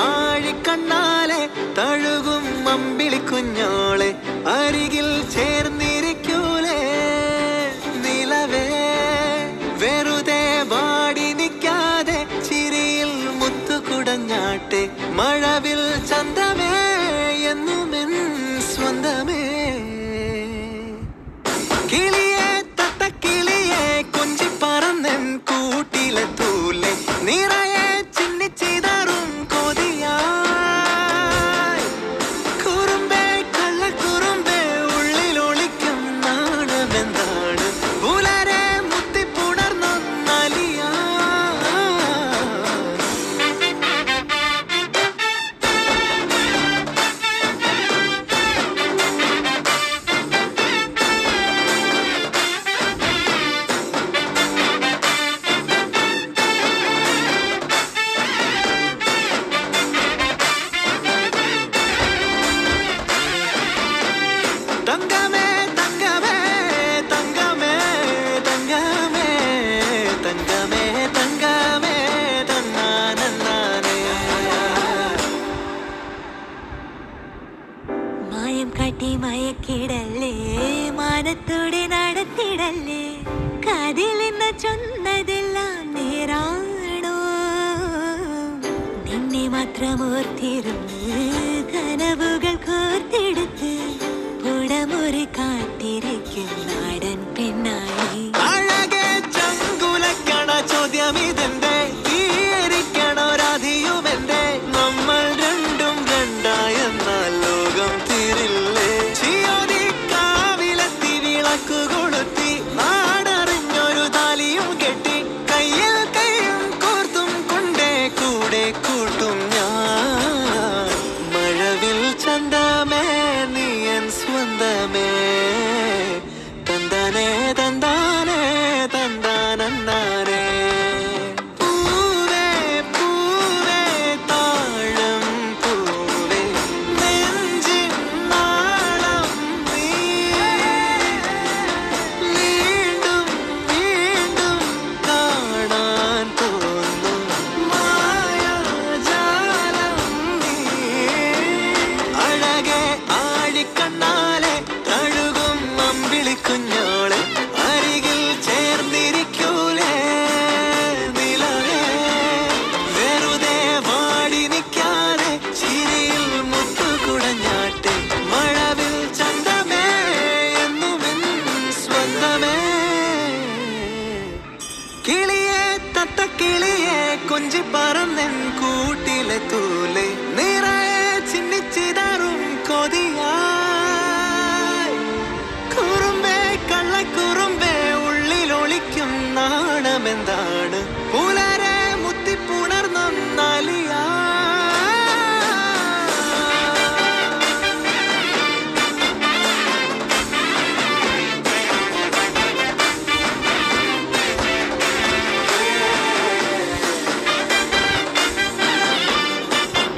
ആഴിക്കണ്ണാലെ തഴുകും അമ്പിളി കുഞ്ഞോളെ അരികിൽ ചേർന്നിരിക്കൂലേ നിലവേ വെറുതെ വാടി നിൽക്കാതെ ചിരിയിൽ മുത്തുകുടഞ്ഞാട്ടെ മഴവിൽ ചന്തമേ എന്നുമെൻ സ്വന്തമേ കിളിയെ തത്തക്കിളിയെ കൊഞ്ചി പറന്നെൻ കൂട്ടിലെ തൂലെ നിറയെ ചിന്നിച്ചിതറും മയക്കിടല്ലേ മാനത്തോടെ നടത്തിടല്ലേ കാതിലെന്ന് ചൊന്നതെല്ലാം നേരാണോ നിന്നെ മാത്രം ഓർത്തിരുന്ന് കനവുകൾ കോർത്തെടുത്ത് പുടമുറി കാത്തിരിക്കും നാടൻ പെണ്ണായി അഴകെ ചങ്കുലക്കണ ചോദ്യമിതെന്റെ തീരിക്കണോ രാധിയുമെന്റെ നമ്മൾ രണ്ടും രണ്ടായെന്നാൽ ലോകം തീരില്ലേ ചിയോദിക്കാവിലെത്തി വിളക്കു കൊളുത്തി നാടറിഞ്ഞൊരു താലിയും കെട്ടി കയ്യിൽ കൈയും കോർത്തും കൊണ്ടേ കൂടെ കൂട്ടും ഞാൻ മഴവിൽ ചന്തമേ നീയൻ സ്വന്തമേ തന്താനേ തന്താനേ തന്താനന്താനേ കണ്ണാലെ തഴുകും അമ്പിളി കുഞ്ഞോളെ അരികിൽ ചേർന്നിരിക്കൂലേ നിലവേ വെറുതെ വാടി നിൽക്കാതെ ചിരിയിൽ മുത്തുകുടഞ്ഞാട്ടെ മഴവിൽ ചന്തമേ എന്നുമെൻ സ്വന്തമേ കിളിയെ തത്തക്കിളിയെ കൊഞ്ചി പറന്നെൻ കൂട്ടിലെ തൂലെ നിറയെ ചിന്നിച്ചിതറും കൊതിയായി കുറുമ്പേ കള്ളക്കുറുമ്പേ ഉള്ളിലൊളിക്കും നാണമെന്താ